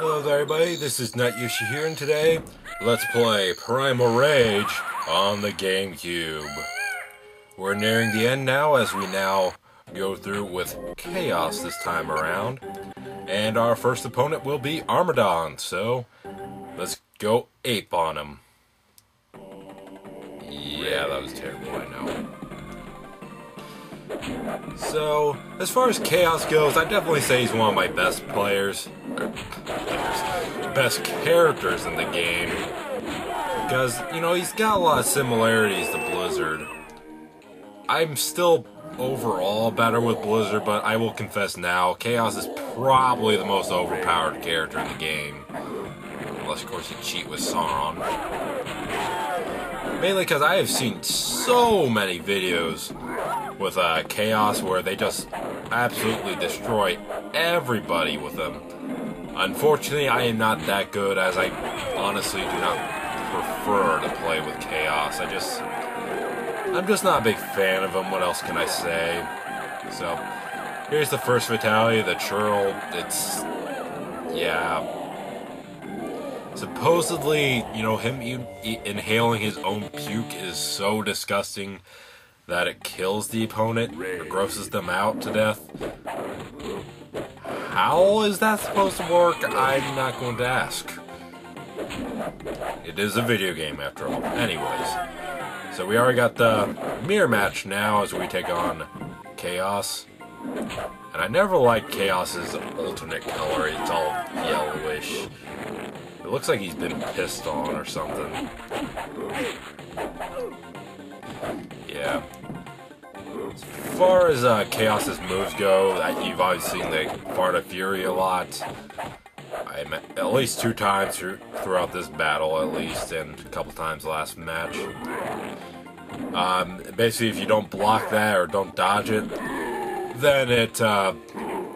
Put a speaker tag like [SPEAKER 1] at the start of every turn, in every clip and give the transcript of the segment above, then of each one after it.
[SPEAKER 1] Hello there everybody, this is NetYoshi here, and today, let's play Primal Rage on the GameCube. We're nearing the end now, as we now go through with Chaos this time around. And our first opponent will be Armadon, so let's go ape on him. Yeah, that was terrible, I know. So, as far as Chaos goes, I'd definitely say he's one of my best players. Best characters in the game. Because, you know, he's got a lot of similarities to Blizzard. I'm still overall better with Blizzard, but I will confess now, Chaos is probably the most overpowered character in the game. Unless, of course, you cheat with Sauron. Mainly because I have seen so many videos with Chaos where they just absolutely destroy everybody with them. Unfortunately, I am not that good, as I honestly do not prefer to play with Chaos. I'm just not a big fan of him. What else can I say? So, here's the first Fatality, the churl. Yeah. Supposedly, you know, him inhaling his own puke is so disgusting that it kills the opponent, or grosses them out to death. How is that supposed to work? I'm not going to ask. It is a video game after all. Anyways, so we already got the mirror match now as we take on Chaos. And I never liked Chaos's alternate color. It's all yellowish. It looks like he's been pissed on or something. Yeah. As far as Chaos's moves go, you've obviously seen the Fart of Fury a lot. I met at least 2 times throughout this battle, at least, and a couple times last match. Basically, if you don't block that or don't dodge it, then it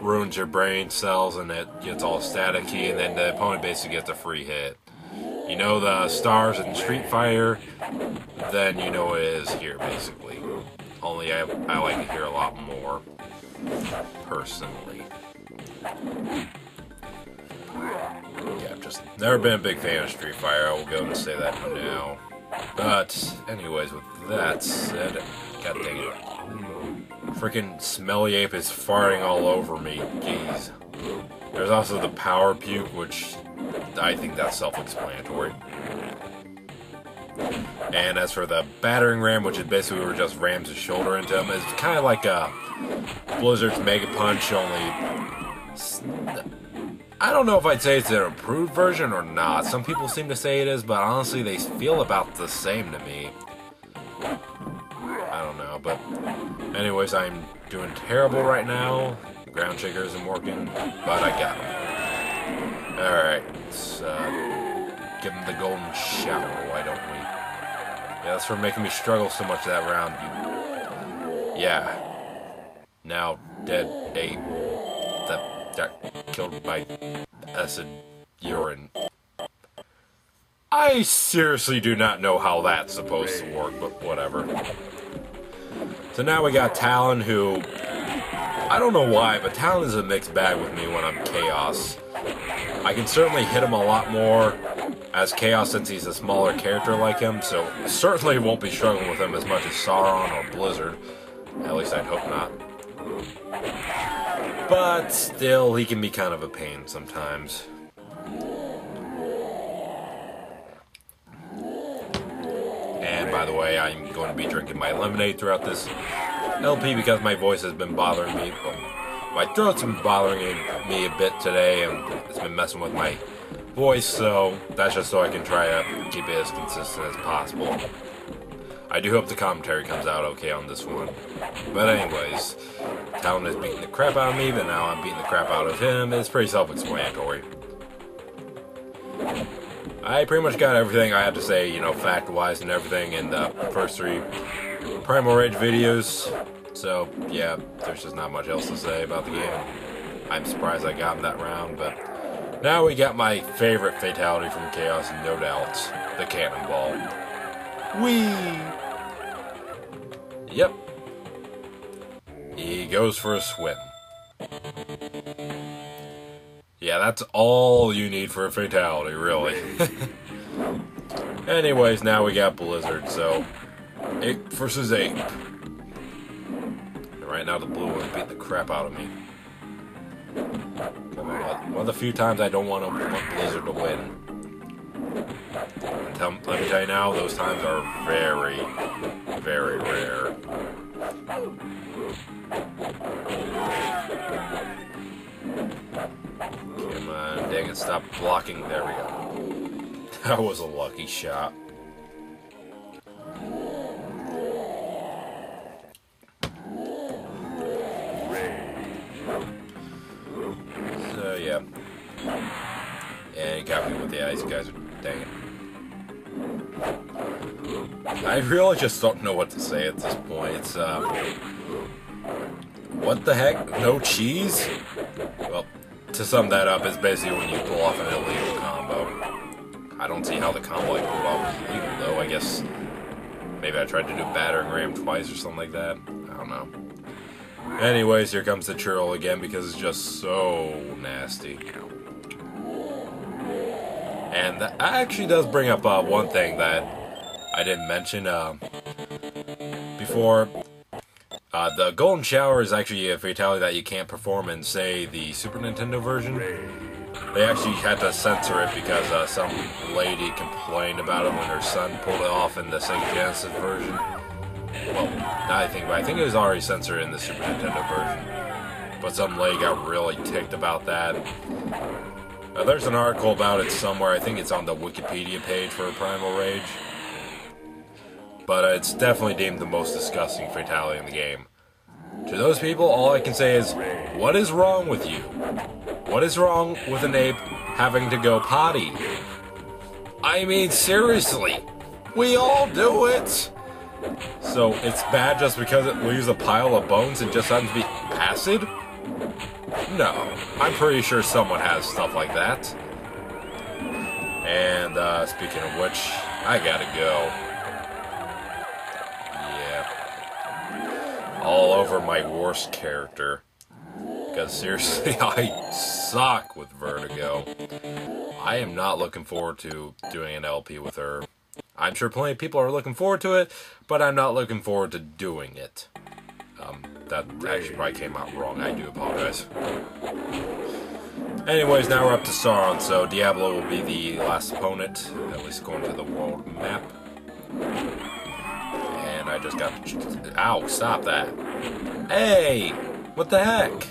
[SPEAKER 1] ruins your brain cells and it gets all staticky, and then the opponent basically gets a free hit. You know the stars in Street Fighter, then you know it is here, basically. Only I like it here a lot more, personally. Yeah, I've just never been a big fan of Street Fighter, I will go and say that now. But, anyways, with that said, god dang it. Freaking smelly ape is farting all over me, jeez. There's also the power puke, which I think that's self-explanatory. And as for the battering ram, which is basically where just rams his shoulder into him, it's kind of like a Blizzard's Mega Punch, only I don't know if I'd say it's an improved version or not. Some people seem to say it is, but honestly they feel about the same to me. I don't know, but anyways, I'm doing terrible right now. The ground shaker isn't working, but I got him. Alright, let's give him the golden shower, why don't we? Yeah, that's for making me struggle so much that round. Yeah. Now, dead ape. That got killed by acid urine. I seriously do not know how that's supposed to work, but whatever. So now we got Talon, who, I don't know why, but Talon is a mixed bag with me when I'm Chaos. I can certainly hit him a lot more as Chaos since he's a smaller character like him, so certainly won't be struggling with him as much as Sauron or Blizzard. At least I'd hope not. But still, he can be kind of a pain sometimes. And by the way, I'm going to be drinking my lemonade throughout this LP because my voice has been bothering me. Well, my throat's been bothering me a bit today, and it's been messing with my voice, so that's just so I can try to keep it as consistent as possible. I do hope the commentary comes out okay on this one. But anyways, Talon is beating the crap out of me, but now I'm beating the crap out of him. It's pretty self-explanatory. I pretty much got everything I had to say, you know, fact-wise and everything in the first 3 Primal Rage videos. So, yeah, there's just not much else to say about the game. I'm surprised I got him that round, but now we got my favorite Fatality from Chaos, no doubt, the Cannonball. Whee! Yep. He goes for a swim. Yeah, that's all you need for a fatality, really. Anyways, now we got Blizzard, so Ape versus Ape. And right now the blue one beat the crap out of me. One of the few times I don't want Blizzard to win. Let me tell you now, those times are very, very rare. Come on, dang it, stop blocking. There we go. That was a lucky shot. So, yeah. And he got me with the ice guys. Dang it. I really just don't know what to say at this point. It's, what the heck? No cheese? Well, to sum that up, it's basically when you pull off an illegal combo. I don't see how the combo I pulled off was illegal, though. I guess maybe I tried to do battering ram twice or something like that. I don't know. Anyways, here comes the churl again because it's just so nasty. And that actually does bring up one thing that I didn't mention before. The Golden Shower is actually a fatality that you can't perform in, say, the Super Nintendo version. They actually had to censor it because some lady complained about it when her son pulled it off in the Sega Genesis version. Well, now I think about it, I think it was already censored in the Super Nintendo version. But some lady got really ticked about that. There's an article about it somewhere. I think it's on the Wikipedia page for Primal Rage. But it's definitely deemed the most disgusting fatality in the game. To those people, all I can say is, what is wrong with you? What is wrong with an ape having to go potty? I mean, seriously, we all do it! So, it's bad just because it leaves a pile of bones and just happens to be acid? No, I'm pretty sure someone has stuff like that. And, speaking of which, I gotta go. Yeah. All over my worst character. Because seriously, I suck with Vertigo. I am not looking forward to doing an LP with her. I'm sure plenty of people are looking forward to it, but I'm not looking forward to doing it. That actually probably came out wrong. I do apologize. Anyways, now we're up to Sauron, so Diablo will be the last opponent, at least according to the world map. And I just got... Ow, stop that. Hey! What the heck?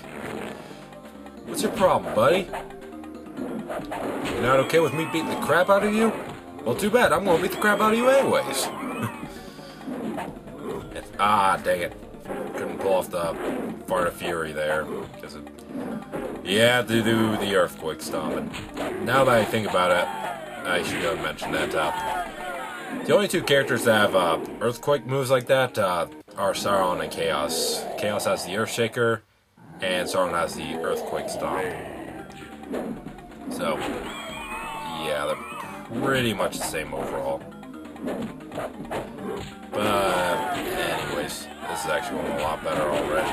[SPEAKER 1] What's your problem, buddy? You're not okay with me beating the crap out of you? Well, too bad. I'm gonna beat the crap out of you anyways. Ah, dang it. Couldn't pull off the Fart of Fury there. Because you had to do the Earthquake Stomping. Now that I think about it, I should have mentioned that. The only two characters that have Earthquake moves like that are Sauron and Chaos. Chaos has the Earthshaker, and Sauron has the Earthquake Stomp. So, yeah, they're pretty much the same overall. But, anyways, this is actually going a lot better already.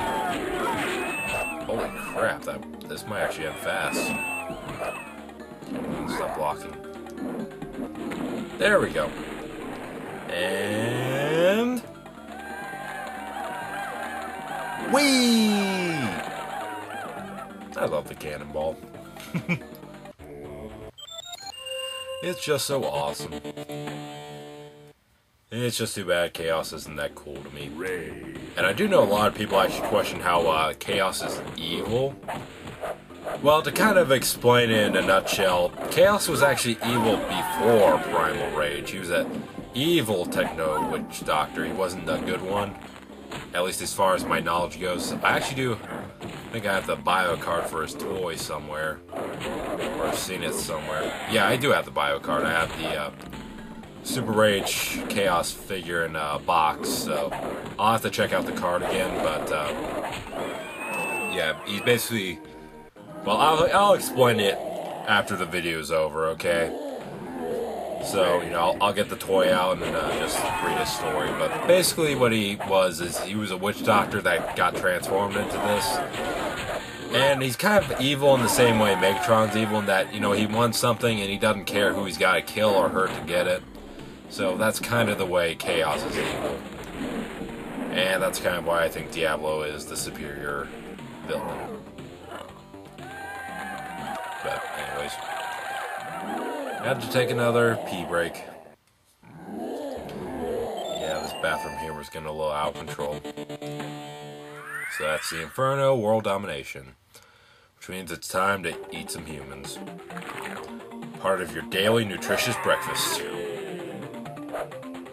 [SPEAKER 1] Holy crap, this might actually end fast. Stop blocking. There we go. And... Whee! I love the cannonball. It's just so awesome. It's just too bad Chaos isn't that cool to me. And I do know a lot of people actually question how Chaos is evil. Well, to kind of explain it in a nutshell, Chaos was actually evil before Primal Rage. He was an evil techno-witch doctor. He wasn't a good one. At least as far as my knowledge goes. I actually think I have the bio card for his toy somewhere. Or I've seen it somewhere. Yeah, I do have the bio card. I have the Super Rage Chaos figure in a box, so I'll have to check out the card again, but yeah, he's basically, well, I'll explain it after the video's over, okay? So, you know, I'll get the toy out and just read his story, but basically what he was is he was a witch doctor that got transformed into this, And he's kind of evil in the same way Megatron's evil, in that, you know, he wants something and he doesn't care who he's got to kill or hurt to get it. So that's kind of the way Chaos is evil. And that's kind of why I think Diablo is the superior villain. But anyways, I had to take another pee break. Yeah, this bathroom here was getting a little out of control. So that's the Inferno World Domination, which means it's time to eat some humans. Part of your daily nutritious breakfast.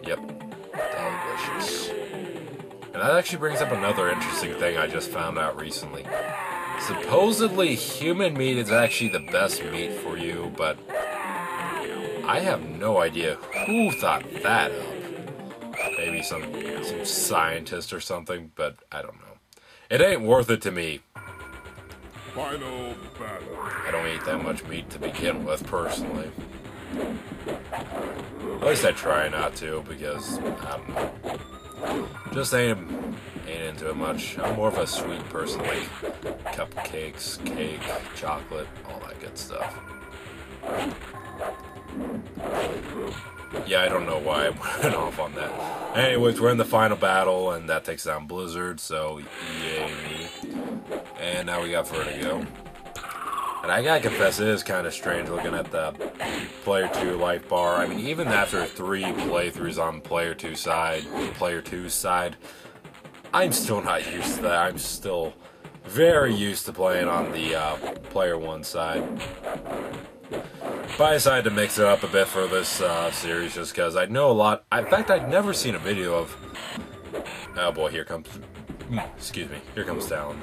[SPEAKER 1] Yep, delicious. And that actually brings up another interesting thing I just found out recently. Supposedly, human meat is actually the best meat for you, but I have no idea who thought that up. Maybe some scientist or something, but I don't know. It ain't worth it to me.
[SPEAKER 2] Final battle.
[SPEAKER 1] I don't eat that much meat to begin with, personally. At least I try not to, because I don't know. Just ain't into it much. I'm more of a sweet person, like cupcakes, cake, chocolate, all that good stuff. Yeah, I don't know why I went off on that. Anyways, we're in the final battle, and that takes down Blizzard, so yay me. And now we got Vertigo. And I gotta confess, it is kind of strange looking at the Player 2 life bar. I mean, even after 3 playthroughs on Player 2's side, I'm still not used to that. I'm still very used to playing on the Player 1 side. But I decided to mix it up a bit for this series just because I know a lot. In fact, I'd never seen a video of... Oh boy, here comes... Excuse me. Here comes Talon.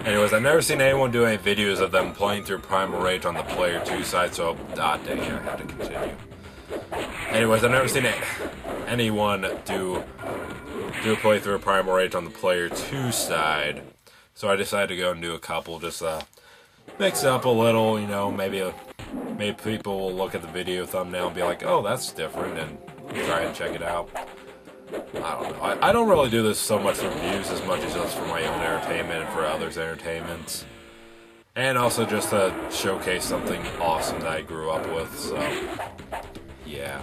[SPEAKER 1] Anyways, I've never seen anyone do any videos of them playing through Primal Rage on the Player 2 side, so... dang it, I had to continue. Anyways, I've never seen anyone do a playthrough of Primal Rage on the Player 2 side. So I decided to go and do a couple, just mix it up a little, you know, maybe people will look at the video thumbnail and be like, oh, that's different, and try and check it out. I don't know. I don't really do this so much for views as much as just for my own entertainment and for others' entertainment. And also just to showcase something awesome that I grew up with, so... yeah.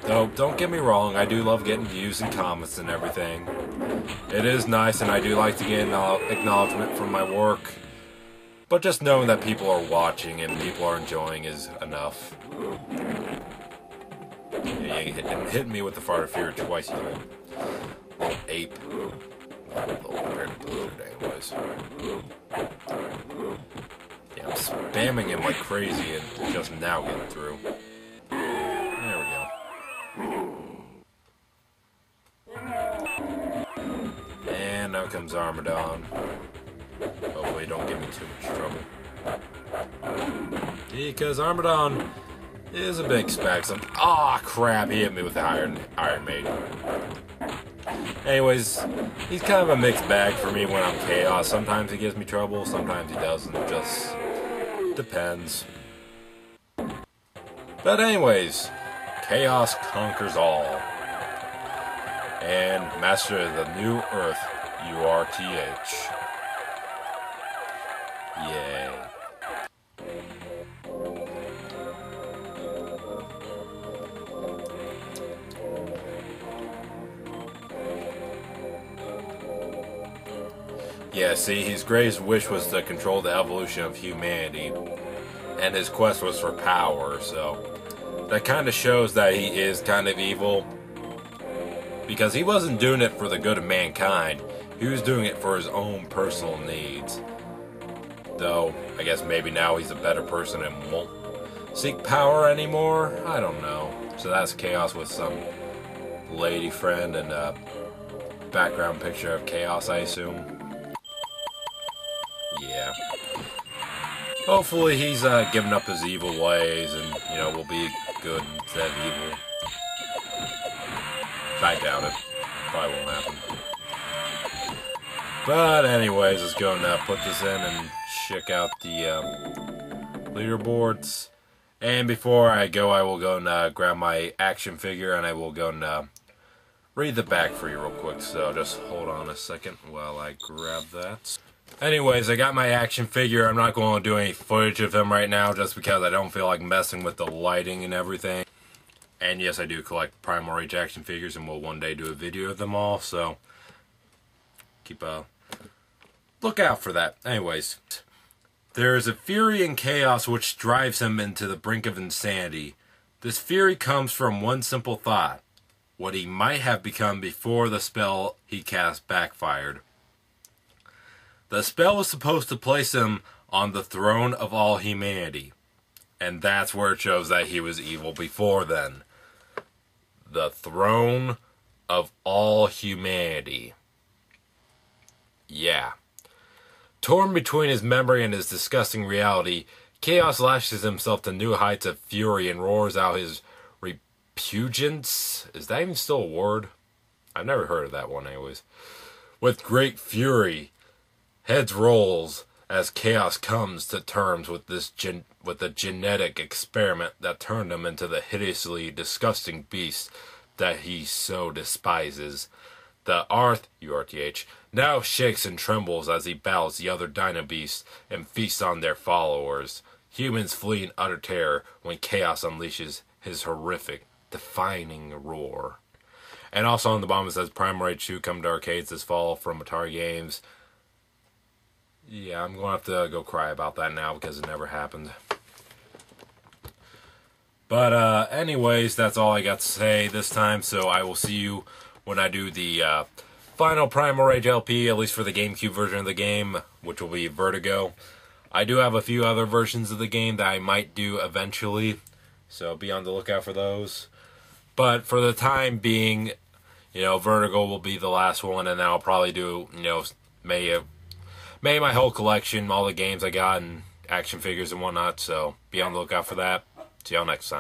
[SPEAKER 1] Though, don't get me wrong, I do love getting views and comments and everything. It is nice, and I do like to get acknowledgement from my work. But just knowing that people are watching and people are enjoying is enough. Yeah, you hit me with the fart of fear twice, you little ape. Little Blizzard, anyways. Yeah, I'm spamming him like crazy and just now getting through. There we go. And now comes Armadon. Hopefully don't give me too much trouble. Because Armadon is a big spec. Ah, crap, he hit me with the Iron Maiden. Anyways, he's kind of a mixed bag for me when I'm Chaos. Sometimes he gives me trouble, sometimes he doesn't. Just depends. But anyways, Chaos conquers all. And Master of the New Earth, URTH. Yay. Yeah, see, his greatest wish was to control the evolution of humanity, and his quest was for power, so that kind of shows that he is kind of evil, because he wasn't doing it for the good of mankind, he was doing it for his own personal needs. Though, I guess maybe now he's a better person and won't seek power anymore? I don't know. So that's Chaos with some lady friend and a background picture of Chaos, I assume. Yeah. Hopefully he's given up his evil ways and, you know, will be good instead of evil. I doubt it. Probably won't happen. But anyways, let's go and put this in and check out the leaderboards. And before I go, I will go and grab my action figure, and I will go and read the back for you real quick, so just hold on a second while I grab that. Anyways, I got my action figure. I'm not going to do any footage of him right now just because I don't feel like messing with the lighting and everything. And yes, I do collect Primal Rage action figures, and we'll one day do a video of them all, so keep a lookout for that. Anyways, there is a fury and chaos which drives him into the brink of insanity. This fury comes from one simple thought: what he might have become before the spell he cast backfired. The spell was supposed to place him on the throne of all humanity, and that's where it shows that he was evil before then. The throne of all humanity. Yeah. Torn between his memory and his disgusting reality, Chaos lashes himself to new heights of fury and roars out his repugnance. Is that even still a word? I've never heard of that one anyways. With great fury, heads rolls as Chaos comes to terms with the genetic experiment that turned him into the hideously disgusting beast that he so despises. The Arth, URTH, now shakes and trembles as he battles the other Dino Beasts and feasts on their followers. Humans flee in utter terror when Chaos unleashes his horrific, defining roar. And also on the bottom it says Primal Rage 2 coming to arcades this fall from Atari Games. Yeah, I'm going to have to go cry about that now because it never happened. But anyways, that's all I got to say this time, so I will see you when I do the final Primal Rage LP, at least for the GameCube version of the game, which will be Vertigo. I do have a few other versions of the game that I might do eventually, so be on the lookout for those. But for the time being, you know, Vertigo will be the last one, and then I'll probably do, you know, maybe my whole collection, all the games I got, and action figures and whatnot, so be on the lookout for that. See y'all next time.